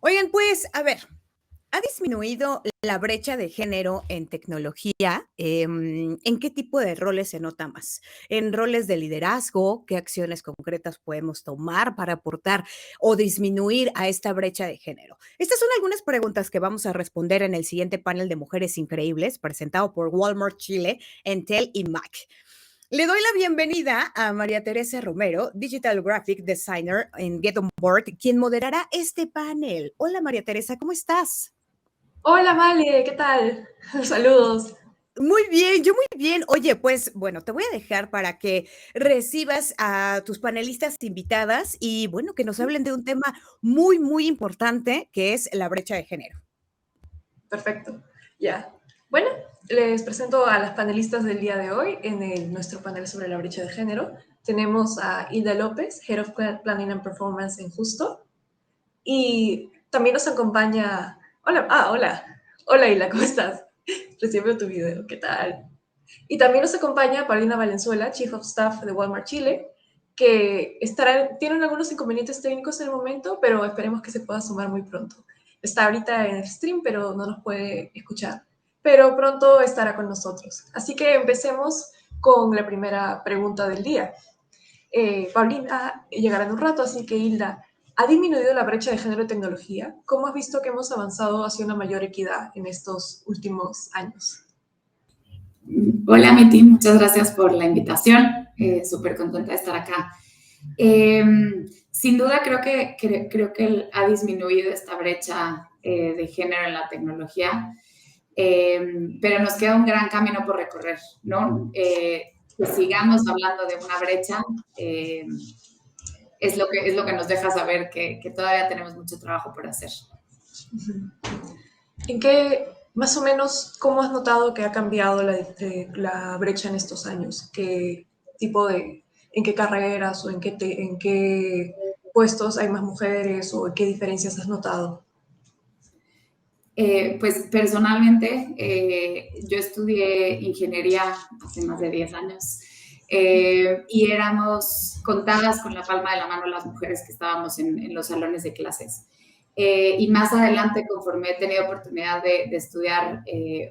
Oigan, pues, a ver, ¿ha disminuido la brecha de género en tecnología? ¿En qué tipo de roles se nota más? ¿En roles de liderazgo? ¿Qué acciones concretas podemos tomar para aportar o disminuir a esta brecha de género? Estas son algunas preguntas que vamos a responder en el siguiente panel de Mujeres Increíbles, presentado por Walmart Chile, Entel y Mac. Le doy la bienvenida a María Teresa Romero, Digital Graphic Designer en Get On Board, quien moderará este panel. Hola María Teresa, ¿cómo estás? Hola, Vale, ¿qué tal? Saludos. Muy bien, yo muy bien. Oye, pues bueno, te voy a dejar para que recibas a tus panelistas invitadas y bueno, que nos hablen de un tema muy, muy importante que es la brecha de género. Perfecto. Ya. Bueno, les presento a las panelistas del día de hoy en nuestro panel sobre la brecha de género. Tenemos a Hilda López, Head of Planning and Performance en Justo. Y también nos acompaña... Hola. Hola, Hilda, ¿cómo estás? Recién veo tu video, ¿qué tal? Y también nos acompaña Paulina Valenzuela, Chief of Staff de Walmart Chile, que tienen algunos inconvenientes técnicos en el momento, pero esperemos que se pueda sumar muy pronto. Está ahorita en el stream, pero no nos puede escuchar. Pero pronto estará con nosotros. Así que empecemos con la primera pregunta del día. Paulina llegará en un rato, así que Hilda, ¿ha disminuido la brecha de género en tecnología? ¿Cómo has visto que hemos avanzado hacia una mayor equidad en estos últimos años? Hola, Miti, muchas gracias por la invitación. Súper contenta de estar acá. Sin duda creo que ha disminuido esta brecha de género en la tecnología, pero nos queda un gran camino por recorrer, ¿no? Que sigamos hablando de una brecha es lo que nos deja saber que todavía tenemos mucho trabajo por hacer. ¿En qué, más o menos, cómo has notado que ha cambiado la brecha en estos años? ¿Qué tipo de, en qué carreras o en qué puestos hay más mujeres o qué diferencias has notado? Pues personalmente, yo estudié ingeniería hace más de 10 años y éramos contadas con la palma de la mano las mujeres que estábamos en los salones de clases. Y más adelante, conforme he tenido oportunidad de estudiar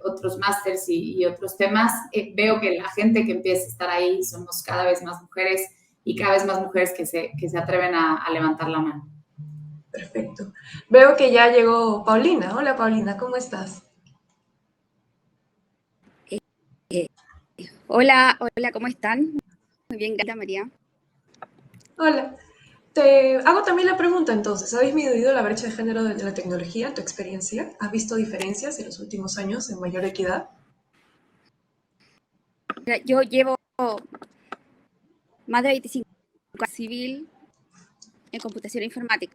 otros másters y otros temas, veo que la gente que empieza a estar ahí somos cada vez más mujeres y cada vez más mujeres que se atreven a levantar la mano. Perfecto. Veo que ya llegó Paulina. Hola, Paulina, ¿cómo estás? Hola, ¿cómo están? Muy bien, gracias, María. Hola. Te hago también la pregunta entonces, ¿ha disminuido la brecha de género de la tecnología en tu experiencia? ¿Has visto diferencias en los últimos años en mayor equidad? Mira, yo llevo más de 25 años civil en computación informática,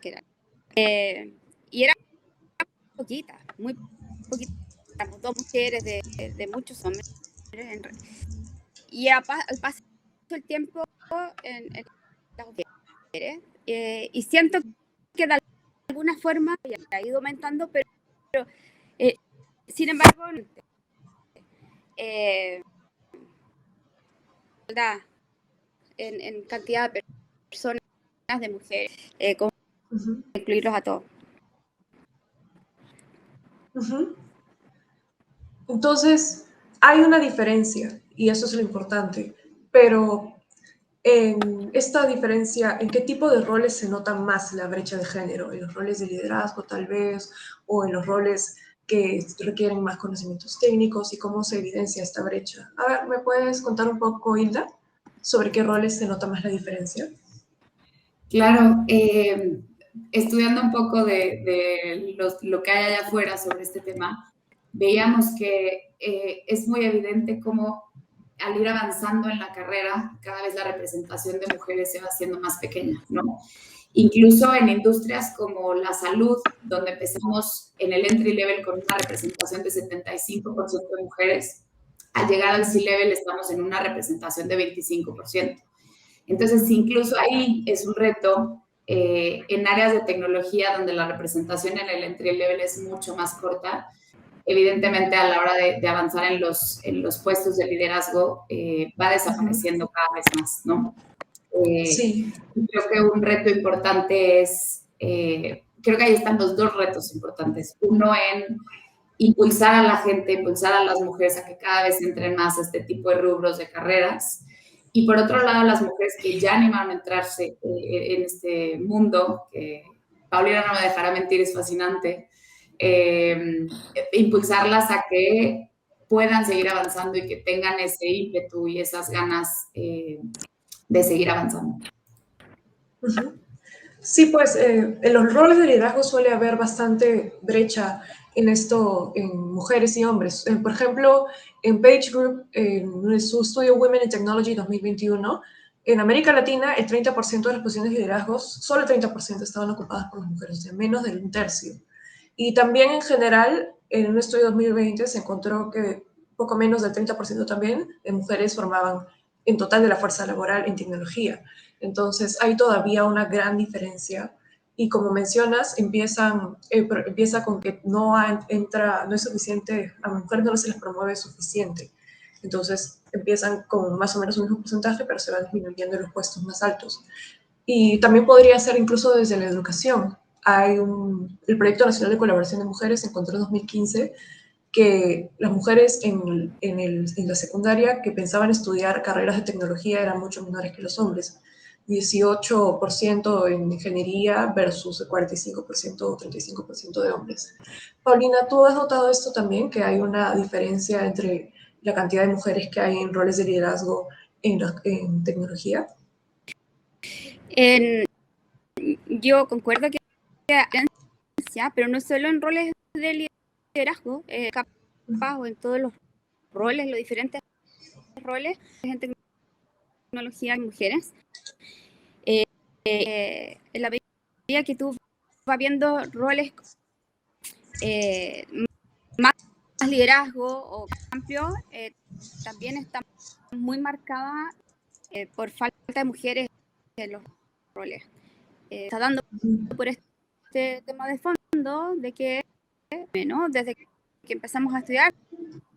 que era, y era poquita, muy poquita. Éramos dos mujeres de muchos hombres. Y al paso del tiempo en las mujeres, y siento que de alguna forma ha ido aumentando, pero sin embargo, en cantidad de personas, de mujeres, como incluirlos a todos. Entonces, hay una diferencia y eso es lo importante, pero en esta diferencia, ¿en qué tipo de roles se nota más la brecha de género? ¿En los roles de liderazgo tal vez? ¿O en los roles que requieren más conocimientos técnicos? ¿Y cómo se evidencia esta brecha? A ver, ¿me puedes contar un poco, Hilda, sobre qué roles se nota más la diferencia? Claro, estudiando un poco de lo que hay allá afuera sobre este tema, veíamos que es muy evidente cómo al ir avanzando en la carrera, cada vez la representación de mujeres se va haciendo más pequeña, ¿no? Incluso en industrias como la salud, donde empezamos en el entry level con una representación de 75% de mujeres, al llegar al C-level estamos en una representación de 25%. Entonces, incluso ahí es un reto en áreas de tecnología donde la representación en el entry level es mucho más corta. Evidentemente, a la hora de avanzar en los puestos de liderazgo, va desapareciendo cada vez más, ¿no? Sí. Creo que un reto importante es creo que ahí están los dos retos importantes. Uno en impulsar a la gente, impulsar a las mujeres a que cada vez entren más a este tipo de rubros de carreras. Y por otro lado, las mujeres que ya animaron a entrarse en este mundo, que Paulina no me dejará mentir, es fascinante, impulsarlas a que puedan seguir avanzando y que tengan ese ímpetu y esas ganas de seguir avanzando. Sí, pues en los roles de liderazgo suele haber bastante brecha en esto, en mujeres y hombres. Por ejemplo, en Page Group, en su estudio Women in Technology 2021, en América Latina el 30% de las posiciones de liderazgos, solo el 30% estaban ocupadas por las mujeres, o sea, menos de un tercio. Y también en general, en un estudio 2020 se encontró que poco menos del 30% también de mujeres formaban en total de la fuerza laboral en tecnología. Entonces hay todavía una gran diferencia y como mencionas, empieza con que no es suficiente, a las mujeres no se les promueve suficiente. Entonces empiezan con más o menos un mismo porcentaje, pero se van disminuyendo en los puestos más altos. Y también podría ser incluso desde la educación. El Proyecto Nacional de Colaboración de Mujeres encontró en 2015 que las mujeres en la secundaria que pensaban estudiar carreras de tecnología eran mucho menores que los hombres. 18% en ingeniería versus el 45% o 35% de hombres. Paulina, ¿tú has notado esto también, que hay una diferencia entre la cantidad de mujeres que hay en roles de liderazgo en tecnología? Yo concuerdo que hay diferencia, pero no solo en roles de liderazgo, capaz o en todos los roles, los diferentes roles en tecnología y mujeres. En la medida que tú vas viendo roles más liderazgo o amplio, también está muy marcada por falta de mujeres en los roles. Está dando por este tema de fondo de que menos, desde que empezamos a estudiar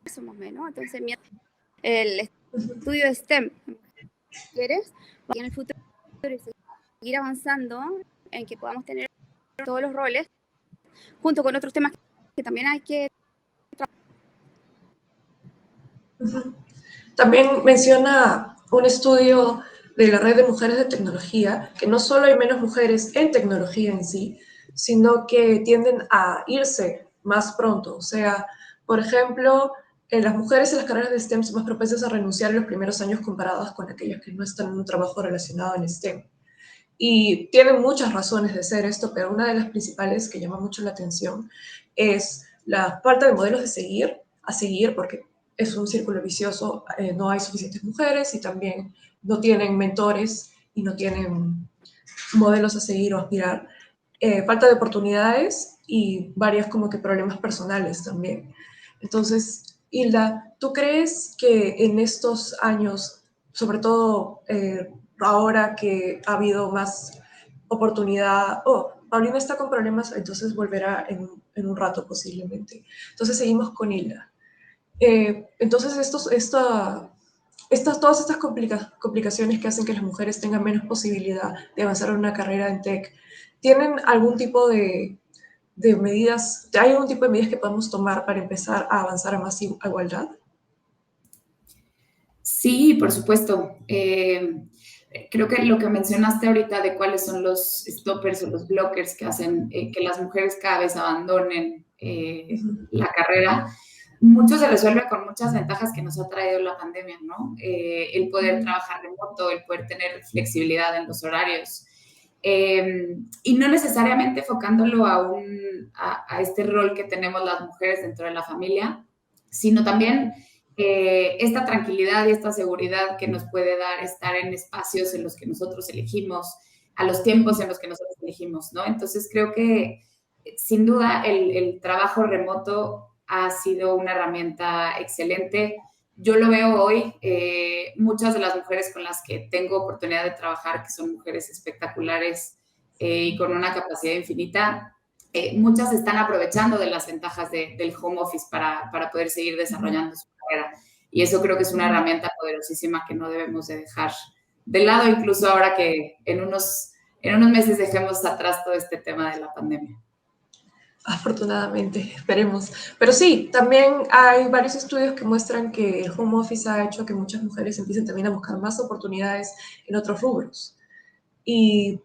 somos menos, entonces el estudio de STEM mujeres y en el futuro seguir avanzando en que podamos tener todos los roles junto con otros temas que también hay que También menciona un estudio de la Red de Mujeres de Tecnología que no solo hay menos mujeres en tecnología en sí, sino que tienden a irse más pronto. O sea, por ejemplo, las mujeres en las carreras de STEM son más propensas a renunciar en los primeros años comparadas con aquellas que no están en un trabajo relacionado en STEM. Y tienen muchas razones de ser esto, pero una de las principales que llama mucho la atención es la falta de modelos a seguir, porque es un círculo vicioso, no hay suficientes mujeres y también no tienen mentores y no tienen modelos a seguir o aspirar. Falta de oportunidades y varios como que problemas personales también. Entonces, Hilda, ¿tú crees que en estos años, sobre todo ahora que ha habido más oportunidad, Paulina está con problemas, entonces volverá en un rato posiblemente. Entonces seguimos con Hilda. Entonces todas estas complicaciones que hacen que las mujeres tengan menos posibilidad de avanzar en una carrera en tech, ¿tienen algún tipo de medidas, hay algún tipo de medidas que podemos tomar para empezar a avanzar a más igualdad? Sí, por supuesto. Creo que lo que mencionaste ahorita de cuáles son los stoppers o los blockers que hacen que las mujeres cada vez abandonen la carrera, mucho se resuelve con muchas ventajas que nos ha traído la pandemia, ¿no? El poder trabajar remoto, el poder tener flexibilidad en los horarios. Y no necesariamente enfocándolo a este rol que tenemos las mujeres dentro de la familia, sino también esta tranquilidad y esta seguridad que nos puede dar estar en espacios en los que nosotros elegimos, a los tiempos en los que nosotros elegimos, ¿no? Entonces creo que sin duda el trabajo remoto ha sido una herramienta excelente. Yo lo veo hoy, muchas de las mujeres con las que tengo oportunidad de trabajar, que son mujeres espectaculares y con una capacidad infinita, muchas están aprovechando de las ventajas del home office para poder seguir desarrollando su carrera. Y eso creo que es una herramienta poderosísima que no debemos de dejar de lado, incluso ahora que en en unos meses dejemos atrás todo este tema de la pandemia. Afortunadamente, esperemos. Pero sí, también hay varios estudios que muestran que el home office ha hecho que muchas mujeres empiecen también a buscar más oportunidades en otros rubros. Y,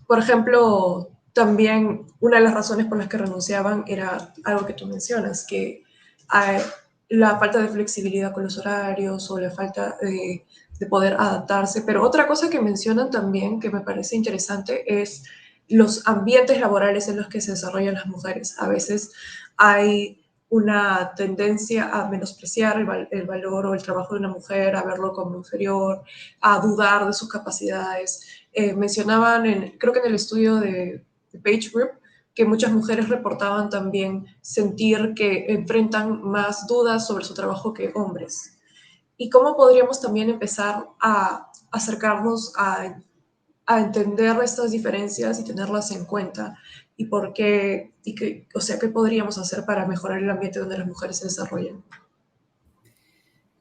por ejemplo, también una de las razones por las que renunciaban era algo que tú mencionas, que hay la falta de flexibilidad con los horarios o la falta de poder adaptarse. Pero otra cosa que mencionan también, que me parece interesante, es los ambientes laborales en los que se desarrollan las mujeres. A veces hay una tendencia a menospreciar el valor o el trabajo de una mujer, a verlo como inferior, a dudar de sus capacidades. Mencionaban, creo que en el estudio de Page Group, que muchas mujeres reportaban también sentir que enfrentan más dudas sobre su trabajo que hombres. ¿Y cómo podríamos también empezar a acercarnos a entender estas diferencias y tenerlas en cuenta? ¿Y por qué? O sea, ¿qué podríamos hacer para mejorar el ambiente donde las mujeres se desarrollan?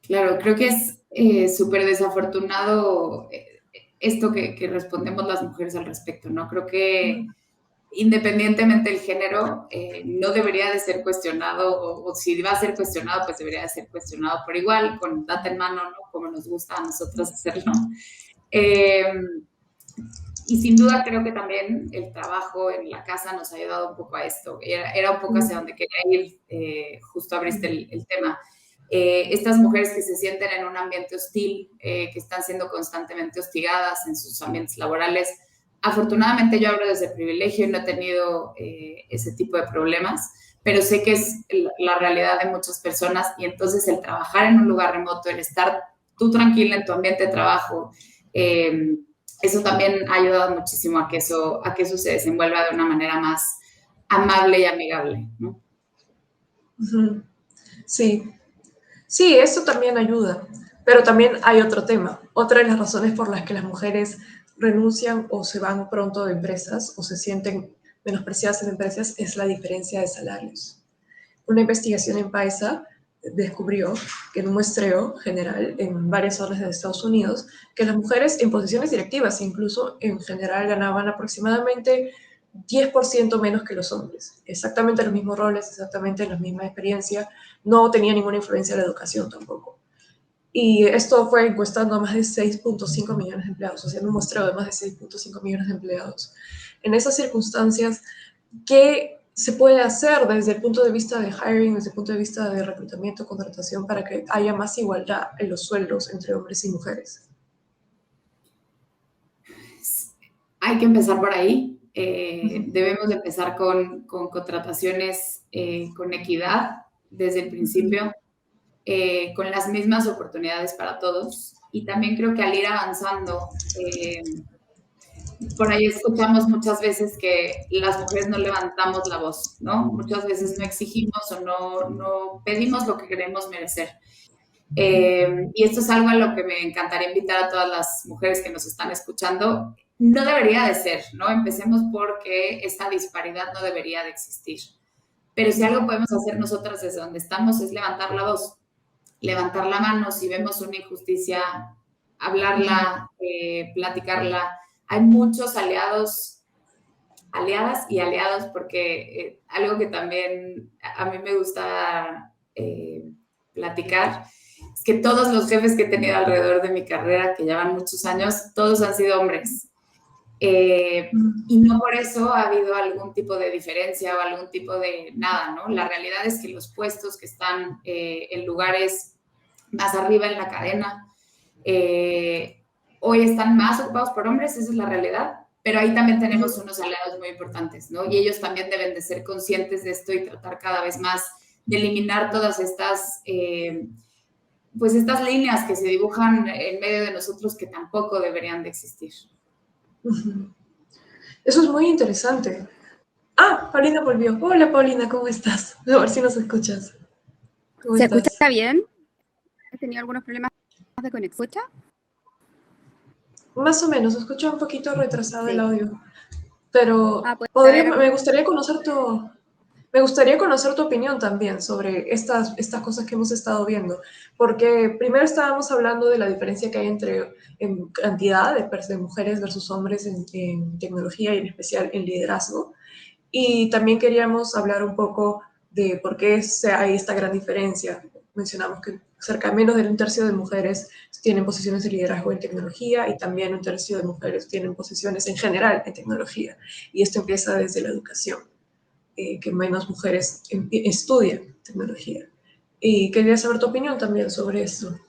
Claro, creo que es súper desafortunado esto que respondemos las mujeres al respecto, ¿no? Creo que independientemente del género, no debería de ser cuestionado, o si va a ser cuestionado, pues debería de ser cuestionado por igual, con data en mano, ¿no? Como nos gusta a nosotros hacerlo. Y sin duda creo que también el trabajo en la casa nos ha ayudado un poco a esto. Era un poco hacia donde quería ir, justo abriste el tema. Estas mujeres que se sienten en un ambiente hostil, que están siendo constantemente hostigadas en sus ambientes laborales. Afortunadamente yo hablo desde privilegio y no he tenido ese tipo de problemas, pero sé que es la realidad de muchas personas, y entonces el trabajar en un lugar remoto, el estar tú tranquila en tu ambiente de trabajo, eso también ha ayudado muchísimo a que eso se desenvuelva de una manera más amable y amigable, ¿no? Sí, sí, eso también ayuda, pero también hay otro tema. Otra de las razones por las que las mujeres renuncian o se van pronto de empresas o se sienten menospreciadas en empresas es la diferencia de salarios. Una investigación en Paisa descubrió que en un muestreo general en varias zonas de Estados Unidos, que las mujeres en posiciones directivas incluso en general ganaban aproximadamente 10% menos que los hombres. Exactamente los mismos roles, exactamente la misma experiencia, no tenía ninguna influencia la educación tampoco. Y esto fue encuestando a más de 6.5 millones de empleados, o sea, en un muestreo de más de 6.5 millones de empleados. En esas circunstancias, ¿qué se puede hacer desde el punto de vista de hiring, desde el punto de vista de reclutamiento, contratación, para que haya más igualdad en los sueldos entre hombres y mujeres? Hay que empezar por ahí. Debemos de empezar con contrataciones con equidad desde el principio, con las mismas oportunidades para todos. Y también creo que al ir avanzando, por ahí escuchamos muchas veces que las mujeres no levantamos la voz, ¿no? Muchas veces no exigimos o no pedimos lo que queremos merecer. Y esto es algo a lo que me encantaría invitar a todas las mujeres que nos están escuchando. No debería de ser, ¿no? Empecemos porque esta disparidad no debería de existir. Pero si algo podemos hacer nosotras desde donde estamos es levantar la voz, levantar la mano. Si vemos una injusticia, hablarla, platicarla. Hay muchos aliadas y aliados, porque algo que también a mí me gusta platicar es que todos los jefes que he tenido alrededor de mi carrera, que llevan muchos años, todos han sido hombres. Y no por eso ha habido algún tipo de diferencia o algún tipo de nada, ¿no? La realidad es que los puestos que están en lugares más arriba en la cadena hoy están más ocupados por hombres, esa es la realidad, pero ahí también tenemos unos aliados muy importantes, ¿no? Y ellos también deben de ser conscientes de esto y tratar cada vez más de eliminar todas estas pues estas líneas que se dibujan en medio de nosotros que tampoco deberían de existir. Eso es muy interesante. Ah, Paulina volvió. Hola, Paulina, ¿cómo estás? A ver si nos escuchas. ¿Se escucha bien? ¿Has tenido algunos problemas de conexión? Más o menos, escucha un poquito retrasado Sí. el audio. Pero Puede haber me gustaría conocer Me gustaría conocer tu opinión también sobre estas cosas que hemos estado viendo, porque primero estábamos hablando de la diferencia que hay en cantidad de mujeres versus hombres en tecnología y en especial en liderazgo, y también queríamos hablar un poco de por qué hay esta gran diferencia. Mencionamos que cerca de menos de un tercio de mujeres tienen posiciones de liderazgo en tecnología y también un tercio de mujeres tienen posiciones en general en tecnología, y esto empieza desde la educación. Que menos mujeres estudian tecnología. Y quería saber tu opinión también sobre esto.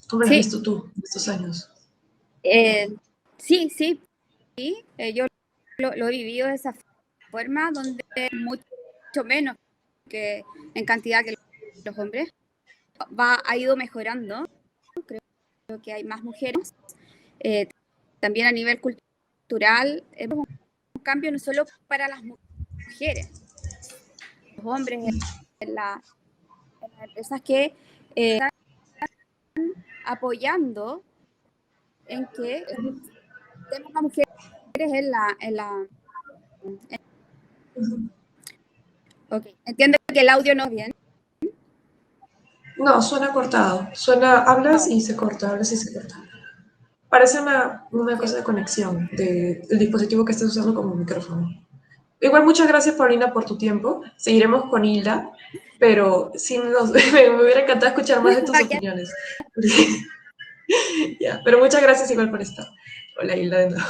¿Cómo lo has Sí, visto tú estos años? sí, sí, sí. Yo lo he vivido de esa forma, donde mucho menos que en cantidad que los hombres. Ha ido mejorando, creo que hay más mujeres. Eh, También a nivel cultural, es un cambio no solo para las mujeres, los hombres en las empresas que están apoyando en que estemos más mujeres Ok, entiendo que el audio no es bien. No, suena cortado. Hablas y se corta, hablas y se corta. Parece una cosa de conexión del dispositivo que estés usando como micrófono. Igual, muchas gracias, Paulina, por tu tiempo. Seguiremos con Hilda, pero sí me hubiera encantado escuchar más de tus opiniones. Ya, pero muchas gracias igual por estar. Hola, Hilda, de nuevo.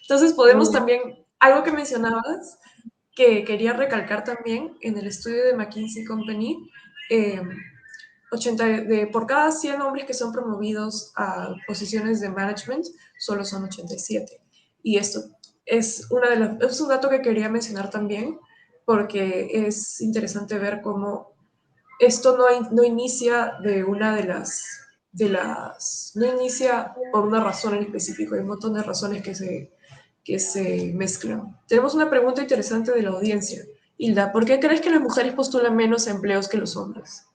Entonces, podemos también, algo que mencionabas, que quería recalcar también en el estudio de McKinsey Company, eh, por cada 100 hombres que son promovidos a posiciones de management, solo son 87. Y esto es un dato que quería mencionar también, porque es interesante ver cómo esto no inicia no inicia por una razón en específico, hay un montón de razones que se mezclan. Tenemos una pregunta interesante de la audiencia. Hilda, ¿por qué crees que las mujeres postulan menos empleos que los hombres?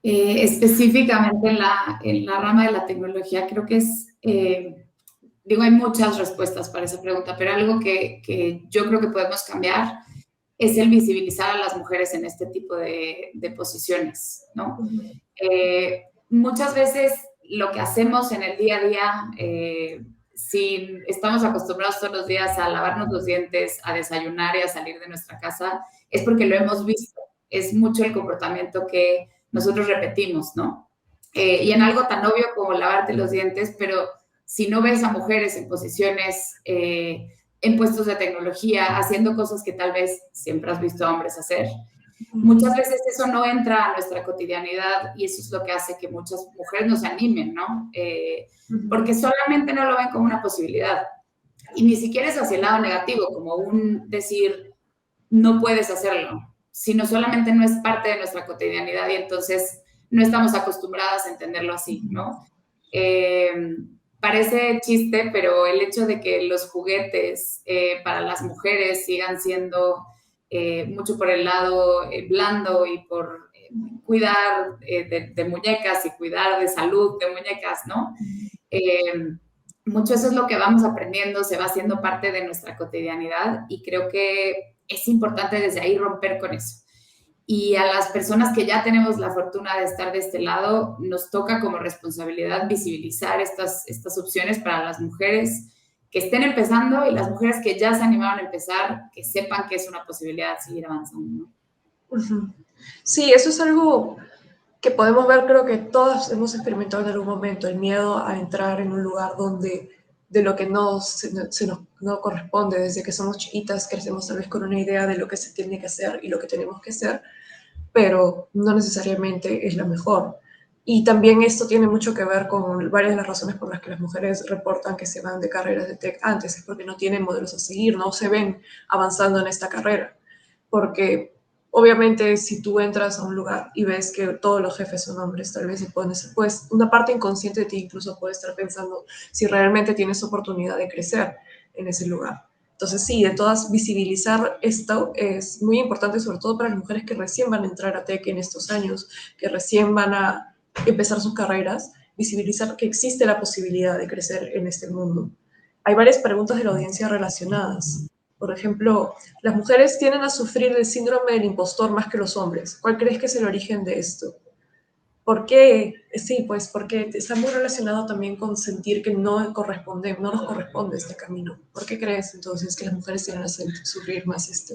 Específicamente en la rama de la tecnología, creo que hay muchas respuestas para esa pregunta, pero algo que yo creo que podemos cambiar es el visibilizar a las mujeres en este tipo de posiciones, ¿no? Muchas veces lo que hacemos en el día a día, si estamos acostumbrados todos los días a lavarnos los dientes, a desayunar y a salir de nuestra casa, es porque lo hemos visto. Es mucho el comportamiento que nosotros repetimos, ¿no? Y en algo tan obvio como lavarte los dientes, pero si no ves a mujeres en posiciones, en puestos de tecnología, haciendo cosas que tal vez siempre has visto a hombres hacer, muchas veces eso no entra a nuestra cotidianidad y eso es lo que hace que muchas mujeres no se animen, ¿no? Porque solamente no lo ven como una posibilidad. Y ni siquiera es hacia el lado negativo, como un decir, no puedes hacerlo, sino solamente no es parte de nuestra cotidianidad y entonces no estamos acostumbradas a entenderlo así, ¿no? Parece chiste, pero el hecho de que los juguetes para las mujeres sigan siendo mucho por el lado blando y por cuidar de muñecas y cuidar de salud de muñecas, ¿no? Mucho eso es lo que vamos aprendiendo, se va haciendo parte de nuestra cotidianidad y creo que es importante desde ahí romper con eso. Y a las personas que ya tenemos la fortuna de estar de este lado, nos toca como responsabilidad visibilizar estas opciones para las mujeres que estén empezando y las mujeres que ya se animaron a empezar, que sepan que es una posibilidad seguir avanzando, ¿no? Sí, eso es algo que podemos ver, creo que todas hemos experimentado en algún momento, el miedo a entrar en un lugar de lo que no corresponde. Desde que somos chiquitas crecemos tal vez con una idea de lo que se tiene que hacer y lo que tenemos que hacer, pero no necesariamente es la mejor. Y también esto tiene mucho que ver con varias de las razones por las que las mujeres reportan que se van de carreras de tech antes, es porque no tienen modelos a seguir, no se ven avanzando en esta carrera. Porque obviamente si tú entras a un lugar y ves que todos los jefes son hombres, tal vez pues una parte inconsciente de ti incluso puede estar pensando si realmente tienes oportunidad de crecer en ese lugar. Entonces sí, de todas, visibilizar esto es muy importante, sobre todo para las mujeres que recién van a entrar a tech en estos años, que recién van a empezar sus carreras, visibilizar que existe la posibilidad de crecer en este mundo. Hay varias preguntas de la audiencia relacionadas. Por ejemplo, las mujeres tienden a sufrir del síndrome del impostor más que los hombres. ¿Cuál crees que es el origen de esto? ¿Por qué? Sí, pues porque está muy relacionado también con sentir que no nos corresponde este camino. ¿Por qué crees entonces que las mujeres tienden a sufrir más esto?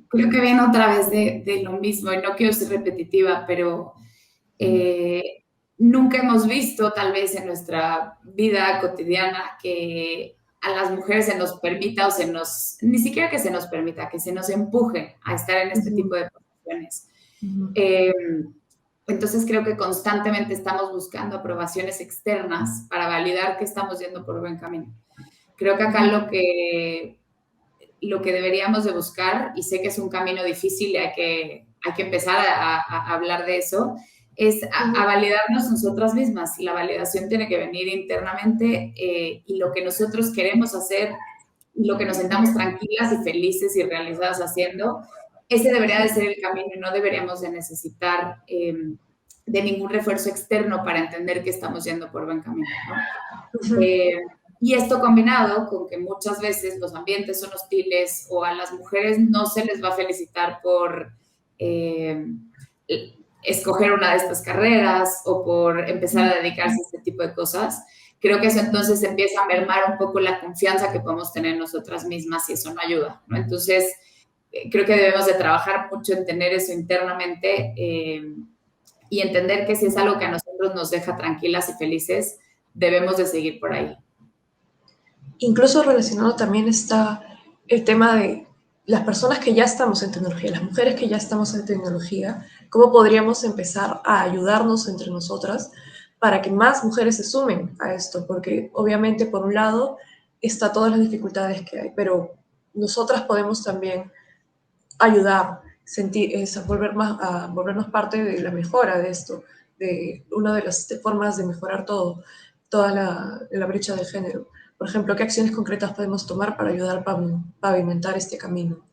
Creo que viene otra vez de lo mismo, y no quiero ser repetitiva, pero nunca hemos visto, tal vez en nuestra vida cotidiana, que a las mujeres se nos permita ni siquiera que se nos permita, que se nos empuje a estar en este tipo de posiciones. Entonces creo que constantemente estamos buscando aprobaciones externas para validar que estamos yendo por buen camino. Creo que acá lo que deberíamos de buscar, y sé que es un camino difícil y hay que empezar a hablar de eso, es a validarnos nosotras mismas. Y la validación tiene que venir internamente, y lo que nosotros queremos hacer y lo que nos sentamos tranquilas y felices y realizadas haciendo, ese debería de ser el camino, y no deberíamos de necesitar de ningún refuerzo externo para entender que estamos yendo por buen camino, ¿no? Y esto combinado con que muchas veces los ambientes son hostiles, o a las mujeres no se les va a felicitar por escoger una de estas carreras o por empezar a dedicarse a este tipo de cosas, creo que eso entonces empieza a mermar un poco la confianza que podemos tener en nosotras mismas, y eso no ayuda, ¿no? Entonces, creo que debemos de trabajar mucho en tener eso internamente, y entender que si es algo que a nosotros nos deja tranquilas y felices, debemos de seguir por ahí. Incluso relacionado también está el tema de las personas que ya estamos en tecnología, las mujeres que ya estamos en tecnología, cómo podríamos empezar a ayudarnos entre nosotras para que más mujeres se sumen a esto, porque obviamente por un lado está todas las dificultades que hay, pero nosotras podemos también ayudar, volvernos parte de la mejora de esto, de una de las formas de mejorar toda la brecha de género. Por ejemplo, ¿qué acciones concretas podemos tomar para ayudar a pavimentar este camino?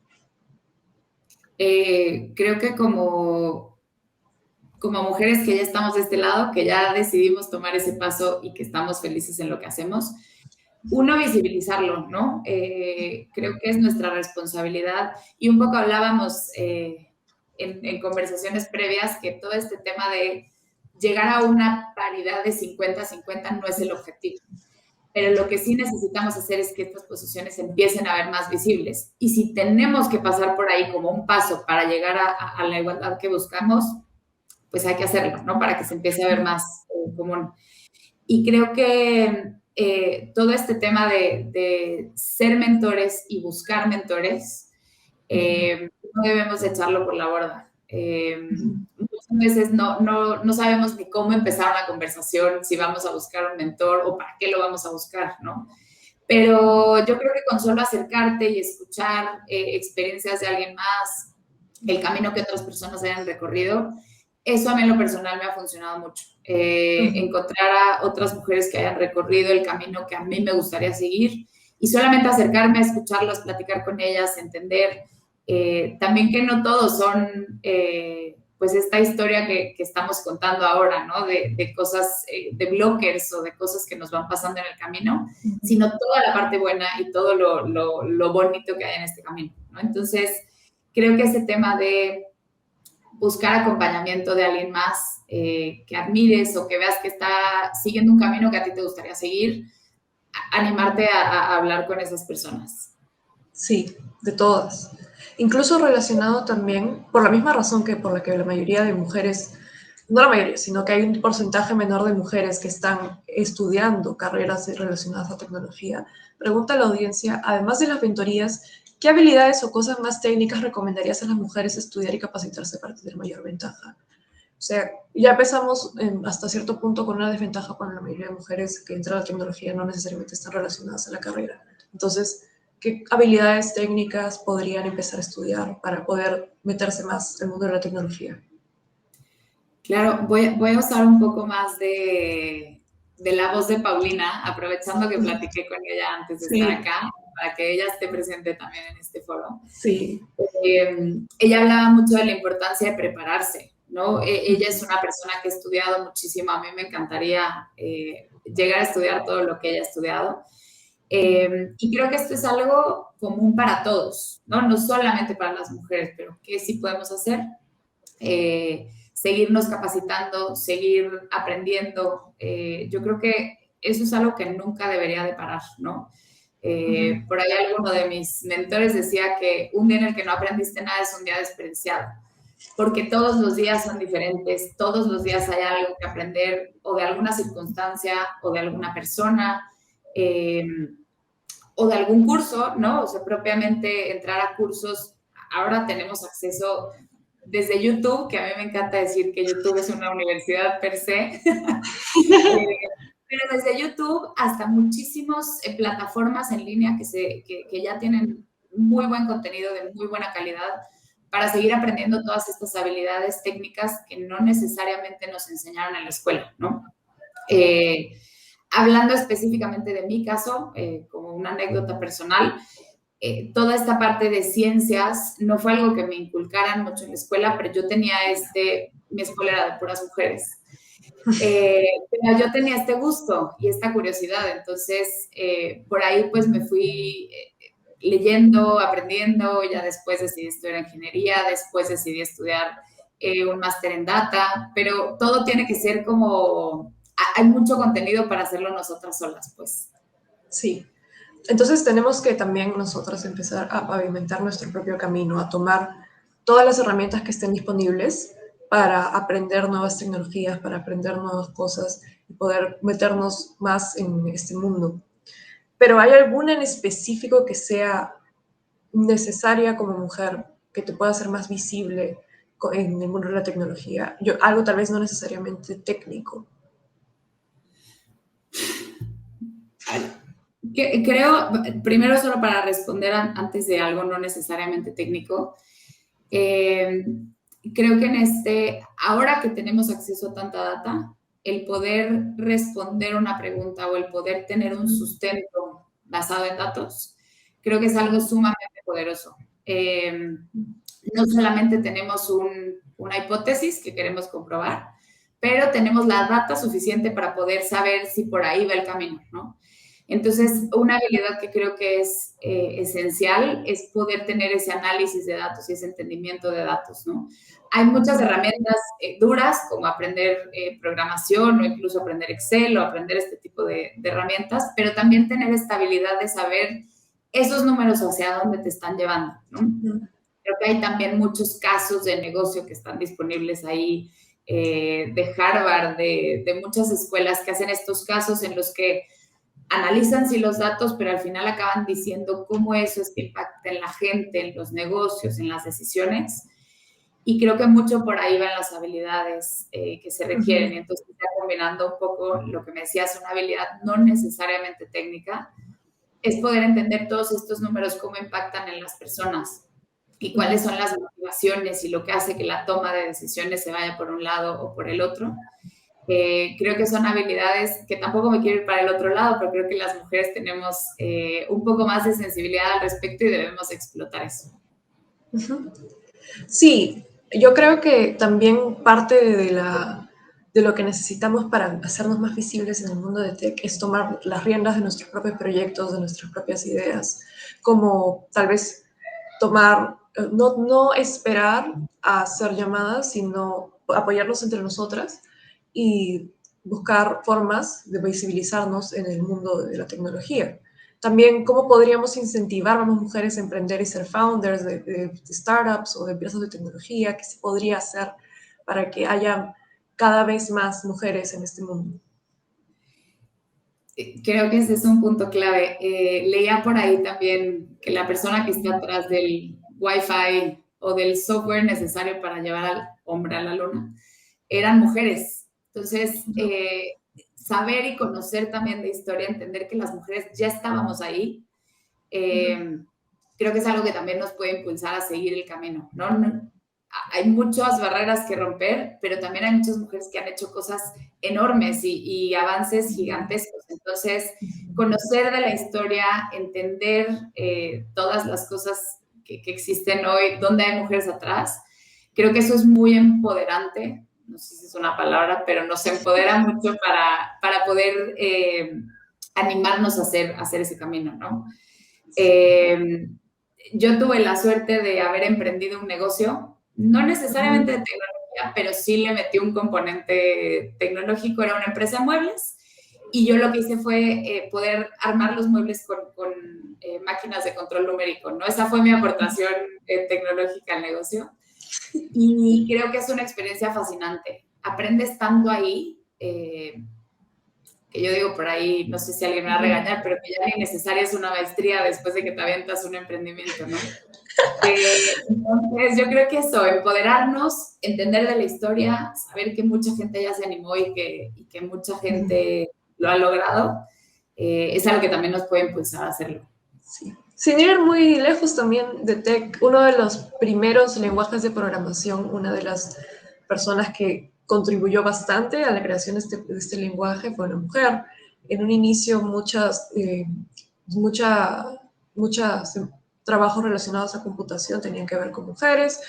Creo que como mujeres que ya estamos de este lado, que ya decidimos tomar ese paso y que estamos felices en lo que hacemos, uno, visibilizarlo, ¿no? Creo que es nuestra responsabilidad, y un poco hablábamos en conversaciones previas que todo este tema de llegar a una paridad de 50-50 no es el objetivo. Pero lo que sí necesitamos hacer es que estas posiciones empiecen a ver más visibles. Y si tenemos que pasar por ahí como un paso para llegar a la igualdad que buscamos, pues hay que hacerlo, ¿no? Para que se empiece a ver más común. Y creo que todo este tema de ser mentores y buscar mentores, no debemos echarlo por la borda. Muchas veces no sabemos ni cómo empezar una conversación, si vamos a buscar un mentor o para qué lo vamos a buscar, ¿no? Pero yo creo que con solo acercarte y escuchar experiencias de alguien más, el camino que otras personas hayan recorrido, eso a mí en lo personal me ha funcionado mucho. Encontrar a otras mujeres que hayan recorrido el camino que a mí me gustaría seguir, y solamente acercarme a escucharlas, platicar con ellas, entender también que no todos son pues esta historia que estamos contando ahora, ¿no? De cosas, de blockers o de cosas que nos van pasando en el camino, sino toda la parte buena y todo lo bonito que hay en este camino, ¿no? Entonces, creo que ese tema de buscar acompañamiento de alguien más que admires o que veas que está siguiendo un camino que a ti te gustaría seguir, animarte a hablar con esas personas. Sí, de todas. Incluso relacionado también, por la misma razón que por la que la mayoría de mujeres, no la mayoría, sino que hay un porcentaje menor de mujeres que están estudiando carreras relacionadas a tecnología. Pregunta a la audiencia, además de las mentorías, ¿qué habilidades o cosas más técnicas recomendarías a las mujeres estudiar y capacitarse para tener mayor ventaja? O sea, ya empezamos hasta cierto punto con una desventaja con la mayoría de mujeres que entran a la tecnología no necesariamente están relacionadas a la carrera. Entonces, ¿qué habilidades técnicas podrían empezar a estudiar para poder meterse más en el mundo de la tecnología? Claro, voy a usar un poco más de la voz de Paulina, aprovechando que platiqué con ella antes de estar acá, para que ella esté presente también en este foro. Sí. Ella hablaba mucho de la importancia de prepararse, ¿no? Ella es una persona que ha estudiado muchísimo. A mí me encantaría llegar a estudiar todo lo que ella ha estudiado. Y creo que esto es algo común para todos, ¿no? No solamente para las mujeres, pero ¿qué sí podemos hacer? Seguirnos capacitando, seguir aprendiendo. Yo creo que eso es algo que nunca debería de parar, ¿no? Por ahí alguno de mis mentores decía que un día en el que no aprendiste nada es un día desperdiciado, porque todos los días son diferentes, todos los días hay algo que aprender, o de alguna circunstancia, o de alguna persona, o de algún curso, ¿no? O sea, propiamente entrar a cursos, ahora tenemos acceso desde YouTube, que a mí me encanta decir que YouTube es una universidad per se, pero desde YouTube hasta muchísimas plataformas en línea que ya tienen muy buen contenido de muy buena calidad para seguir aprendiendo todas estas habilidades técnicas que no necesariamente nos enseñaron en la escuela, ¿no? Hablando específicamente de mi caso, como una anécdota personal, toda esta parte de ciencias no fue algo que me inculcaran mucho en la escuela, pero yo tenía mi escuela era de puras mujeres. Pero yo tenía este gusto y esta curiosidad, entonces por ahí pues me fui leyendo, aprendiendo, ya después decidí estudiar ingeniería, después decidí estudiar un máster en data, pero todo tiene que ser como, hay mucho contenido para hacerlo nosotras solas, pues. Sí. Entonces tenemos que también nosotras empezar a pavimentar nuestro propio camino, a tomar todas las herramientas que estén disponibles para aprender nuevas tecnologías, para aprender nuevas cosas y poder meternos más en este mundo. Pero ¿hay alguna en específico que sea necesaria como mujer, que te pueda hacer más visible en el mundo de la tecnología? Algo tal vez no necesariamente técnico. Creo, primero solo para responder antes de algo no necesariamente técnico, creo que ahora que tenemos acceso a tanta data, el poder responder una pregunta o el poder tener un sustento basado en datos, creo que es algo sumamente poderoso. No solamente tenemos una hipótesis que queremos comprobar, pero tenemos la data suficiente para poder saber si por ahí va el camino, ¿no? Entonces, una habilidad que creo que es esencial es poder tener ese análisis de datos y ese entendimiento de datos, ¿no? Hay muchas herramientas duras, como aprender programación o incluso aprender Excel o aprender este tipo de herramientas, pero también tener esta habilidad de saber esos números hacia dónde te están llevando, ¿no? Creo que hay también muchos casos de negocio que están disponibles ahí, de Harvard, de muchas escuelas que hacen estos casos en los que analizan sí los datos, pero al final acaban diciendo cómo eso es que impacta en la gente, en los negocios, en las decisiones. Y creo que mucho por ahí van las habilidades que se requieren. Entonces, ya combinando un poco lo que me decías, una habilidad no necesariamente técnica, es poder entender todos estos números, cómo impactan en las personas y cuáles son las motivaciones y lo que hace que la toma de decisiones se vaya por un lado o por el otro. Creo que son habilidades que tampoco me quiero ir para el otro lado, pero creo que las mujeres tenemos un poco más de sensibilidad al respecto y debemos explotar eso. Sí, yo creo que también parte de lo que necesitamos para hacernos más visibles en el mundo de tech es tomar las riendas de nuestros propios proyectos, de nuestras propias ideas, como tal vez no esperar a ser llamadas, sino apoyarnos entre nosotras y buscar formas de visibilizarnos en el mundo de la tecnología. También, ¿cómo podríamos incentivar a las mujeres a emprender y ser founders de startups o de empresas de tecnología? ¿Qué se podría hacer para que haya cada vez más mujeres en este mundo? Creo que ese es un punto clave. Leía por ahí también que la persona que está atrás del Wi-Fi o del software necesario para llevar al hombre a la luna eran mujeres. Entonces, saber y conocer también de historia, entender que las mujeres ya estábamos ahí, creo que es algo que también nos puede impulsar a seguir el camino, ¿no? Hay muchas barreras que romper, pero también hay muchas mujeres que han hecho cosas enormes y avances gigantescos. Entonces, conocer de la historia, entender todas las cosas que existen hoy, donde hay mujeres atrás, creo que eso es muy empoderante. No sé si es una palabra, pero nos empodera mucho para poder animarnos a hacer ese camino, ¿no? Yo tuve la suerte de haber emprendido un negocio, no necesariamente de tecnología, pero sí le metí un componente tecnológico, era una empresa de muebles, y yo lo que hice fue poder armar los muebles con máquinas de control numérico, ¿no? Esa fue mi aportación tecnológica al negocio, y creo que es una experiencia fascinante. Aprendes tanto ahí, que yo digo por ahí, no sé si alguien me va a regañar, pero que ya ni necesaria es una maestría después de que te avientas un emprendimiento, ¿no? Entonces, yo creo que eso, empoderarnos, entender de la historia, saber que mucha gente ya se animó y que mucha gente lo ha logrado, es algo que también nos puede impulsar a hacerlo. Sí. Sin ir muy lejos también de tech, uno de los primeros lenguajes de programación, una de las personas que contribuyó bastante a la creación de este lenguaje fue una mujer. En un inicio, muchos trabajos relacionados a computación tenían que ver con mujeres.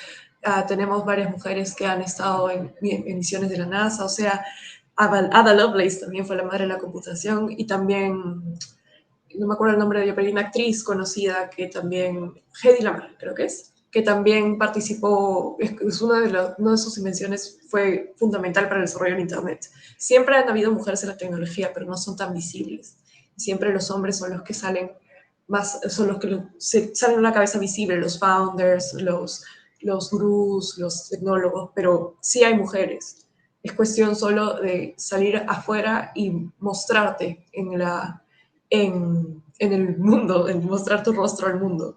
Tenemos varias mujeres que han estado en misiones de la NASA, o sea, Ada Lovelace también fue la madre de la computación, y también, no me acuerdo el nombre de ella, pero hay una actriz conocida que también, Hedy Lamarr, creo que también participó, una de sus invenciones fue fundamental para el desarrollo del Internet. Siempre han habido mujeres en la tecnología, pero no son tan visibles. Siempre los hombres son los que salen más, son los que salen a la cabeza visible, los founders, los gurús, los tecnólogos, pero sí hay mujeres. Es cuestión solo de salir afuera y mostrarte en el mundo, en mostrar tu rostro al mundo.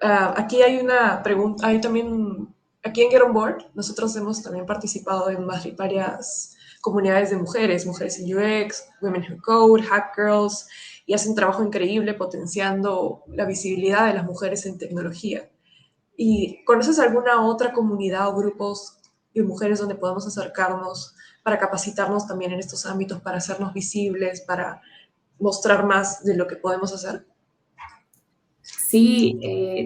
Aquí hay una pregunta, hay también, aquí en Get On Board, nosotros hemos también participado en varias comunidades de mujeres en UX, Women Who Code, Hack Girls, y hacen un trabajo increíble potenciando la visibilidad de las mujeres en tecnología. ¿Y conoces alguna otra comunidad o grupos de mujeres donde podamos acercarnos para capacitarnos también en estos ámbitos, para hacernos visibles, para mostrar más de lo que podemos hacer? Sí,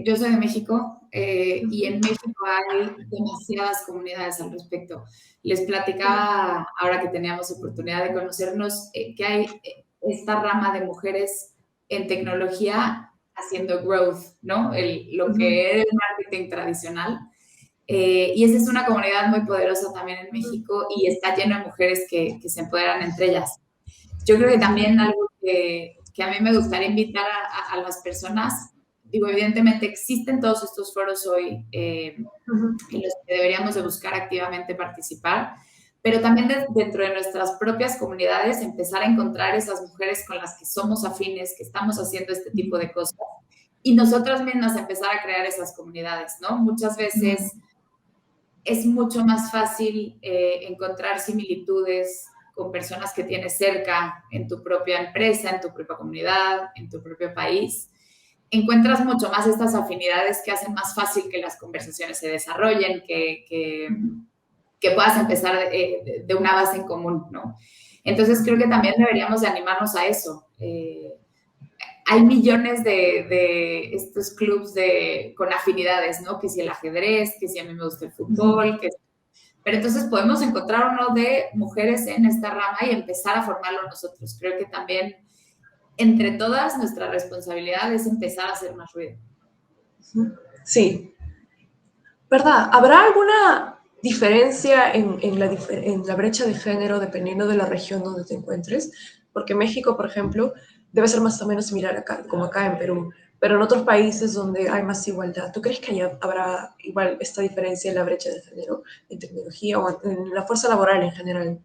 yo soy de México y en México hay demasiadas comunidades al respecto. Les platicaba, ahora que teníamos oportunidad de conocernos, que hay esta rama de mujeres en tecnología haciendo growth, ¿no? Lo que es el marketing tradicional. Y esa es una comunidad muy poderosa también en México y está lleno de mujeres que se empoderan entre ellas. Yo creo que también algo que a mí me gustaría invitar a las personas, digo, evidentemente existen todos estos foros hoy en los que deberíamos de buscar activamente participar, pero también dentro de nuestras propias comunidades empezar a encontrar esas mujeres con las que somos afines, que estamos haciendo este tipo de cosas, y nosotras mismas empezar a crear esas comunidades, ¿no? Muchas veces es mucho más fácil encontrar similitudes con personas que tienes cerca en tu propia empresa, en tu propia comunidad, en tu propio país. Encuentras mucho más estas afinidades que hacen más fácil que las conversaciones se desarrollen, que puedas empezar de una base en común, ¿no? Entonces creo que también deberíamos de animarnos a eso. Hay millones de estos clubs con afinidades, ¿no? Que si el ajedrez, que si a mí me gusta el fútbol, pero entonces podemos encontrar uno de mujeres en esta rama y empezar a formarlo nosotros. Creo que también entre todas nuestra responsabilidad es empezar a hacer más ruido. Sí. ¿Verdad? ¿Habrá alguna diferencia en la brecha de género dependiendo de la región donde te encuentres? Porque México, por ejemplo, debe ser más o menos similar acá, como acá en Perú, pero en otros países donde hay más igualdad, ¿tú crees que habrá igual esta diferencia en la brecha de género en tecnología o en la fuerza laboral en general?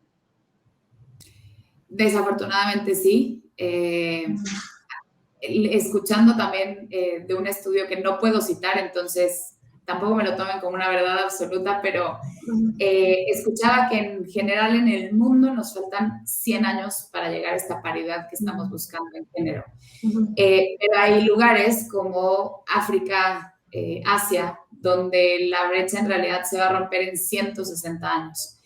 Desafortunadamente sí. Escuchando también de un estudio que no puedo citar, entonces tampoco me lo tomen como una verdad absoluta, pero escuchaba que en general en el mundo nos faltan 100 años para llegar a esta paridad que estamos buscando en género. Pero hay lugares como África, Asia, donde la brecha en realidad se va a romper en 160 años.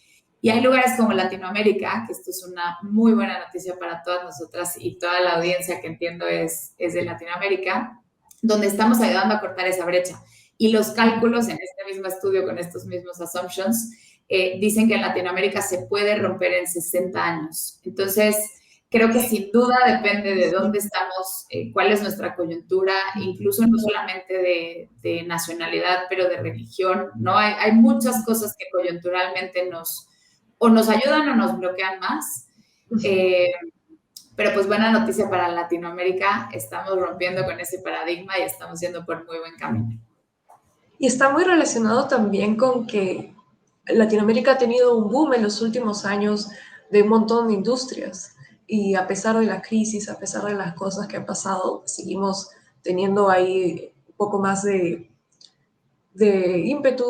Y hay lugares como Latinoamérica, que esto es una muy buena noticia para todas nosotras y toda la audiencia que entiendo es de Latinoamérica, donde estamos ayudando a cortar esa brecha. Y los cálculos en este mismo estudio con estos mismos assumptions dicen que en Latinoamérica se puede romper en 60 años. Entonces, Creo que sin duda depende de dónde estamos, cuál es nuestra coyuntura, incluso no solamente de nacionalidad, pero de religión, ¿no? Hay muchas cosas que coyunturalmente nos ayudan o nos bloquean más. Pero pues buena noticia para Latinoamérica, estamos rompiendo con ese paradigma y estamos yendo por muy buen camino. Y está muy relacionado también con que Latinoamérica ha tenido un boom en los últimos años de un montón de industrias. Y a pesar de la crisis, a pesar de las cosas que han pasado, seguimos teniendo ahí un poco más de ímpetu,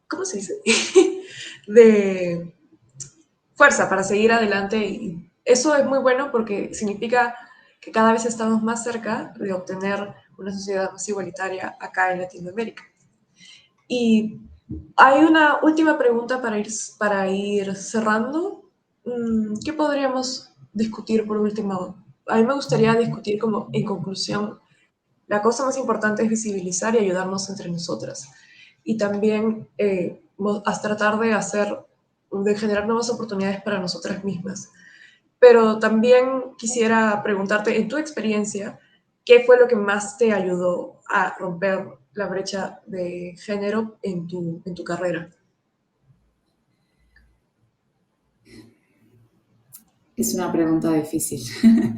¿cómo se dice? de fuerza para seguir adelante. Y eso es muy bueno porque significa que cada vez estamos más cerca de obtener una sociedad más igualitaria acá en Latinoamérica. Y hay una última pregunta para ir cerrando. ¿Qué podríamos discutir por último? A mí me gustaría discutir como en conclusión, la cosa más importante es visibilizar y ayudarnos entre nosotras. Y también a tratar de generar nuevas oportunidades para nosotras mismas. Pero también quisiera preguntarte, en tu experiencia, ¿qué fue lo que más te ayudó a romper la brecha de género en tu carrera? Es una pregunta difícil.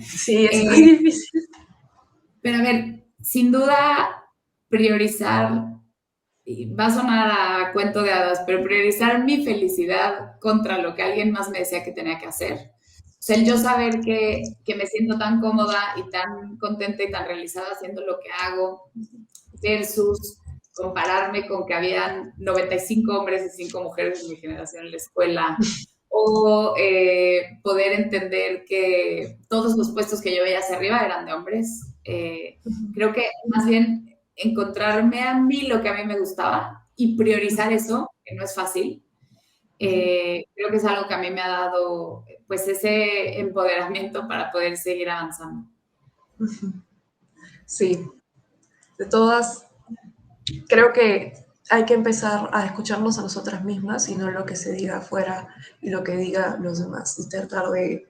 Sí, es muy difícil. Pero a ver, sin duda, priorizar, y va a sonar a cuento de hadas, pero priorizar mi felicidad contra lo que alguien más me decía que tenía que hacer. O sea, el yo saber que me siento tan cómoda y tan contenta y tan realizada haciendo lo que hago, versus compararme con que habían 95 hombres y 5 mujeres en mi generación en la escuela, o poder entender que todos los puestos que yo veía hacia arriba eran de hombres. Creo que más bien encontrarme a mí lo que a mí me gustaba y priorizar eso, que no es fácil. Creo que es algo que a mí me ha dado pues ese empoderamiento para poder seguir avanzando. Sí, de todas, creo que hay que empezar a escucharnos a nosotras mismas y no lo que se diga afuera y lo que digan los demás, y tratar de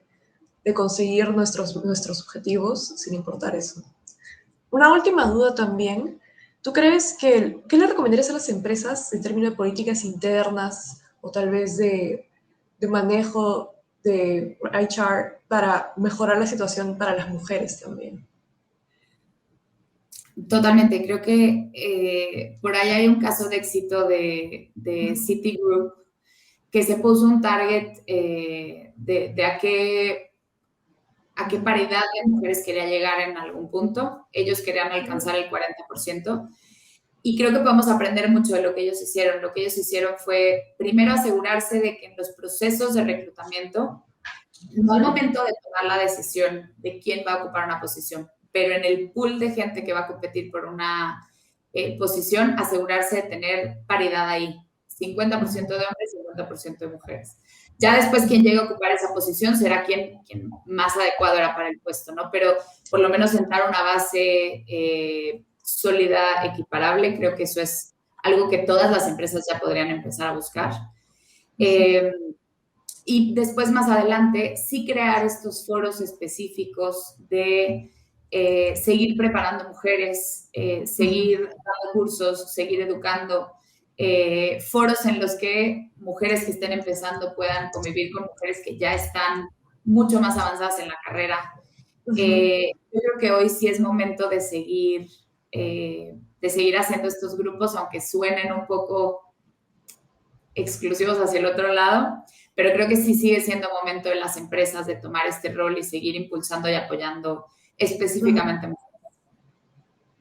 conseguir nuestros objetivos sin importar eso. Una última duda también. ¿Tú crees qué le recomendarías a las empresas en términos de políticas internas o tal vez de manejo de HR para mejorar la situación para las mujeres también? Totalmente, creo que por ahí hay un caso de éxito de Citigroup que se puso un target de a qué paridad de mujeres quería llegar en algún punto. Ellos querían alcanzar el 40%. Y creo que podemos aprender mucho de lo que ellos hicieron. Lo que ellos hicieron fue, primero, asegurarse de que en los procesos de reclutamiento, no al momento de tomar la decisión de quién va a ocupar una posición, pero en el pool de gente que va a competir por una posición, asegurarse de tener paridad ahí. 50% de hombres, 50% de mujeres. Ya después quien llegue a ocupar esa posición será quien más adecuado era para el puesto, ¿no? Pero por lo menos sentar una base sólida, equiparable, creo que eso es algo que todas las empresas ya podrían empezar a buscar. Y después, más adelante, sí crear estos foros específicos de seguir preparando mujeres, seguir dando cursos, seguir educando, foros en los que mujeres que estén empezando puedan convivir con mujeres que ya están mucho más avanzadas en la carrera. Yo creo que hoy sí es momento de seguir haciendo estos grupos, aunque suenen un poco exclusivos hacia el otro lado, pero creo que sí sigue siendo momento de las empresas de tomar este rol y seguir impulsando y apoyando específicamente.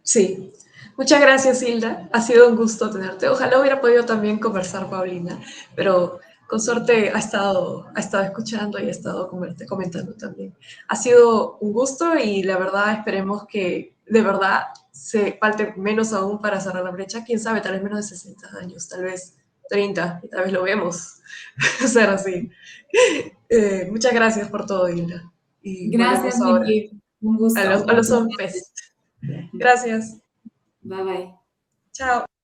Sí. Muchas gracias, Hilda. Ha sido un gusto tenerte. Ojalá hubiera podido también conversar, Paulina, pero con suerte ha estado escuchando y ha estado comentando también. Ha sido un gusto y la verdad esperemos que de verdad se falte menos aún para cerrar la brecha. Quién sabe, tal vez menos de 60 años, tal vez 30, y tal vez lo vemos ser así. Muchas gracias por todo, Hilda. Y gracias, Miki. Un gusto. A los OnFest. Gracias. Bye, bye. Chao.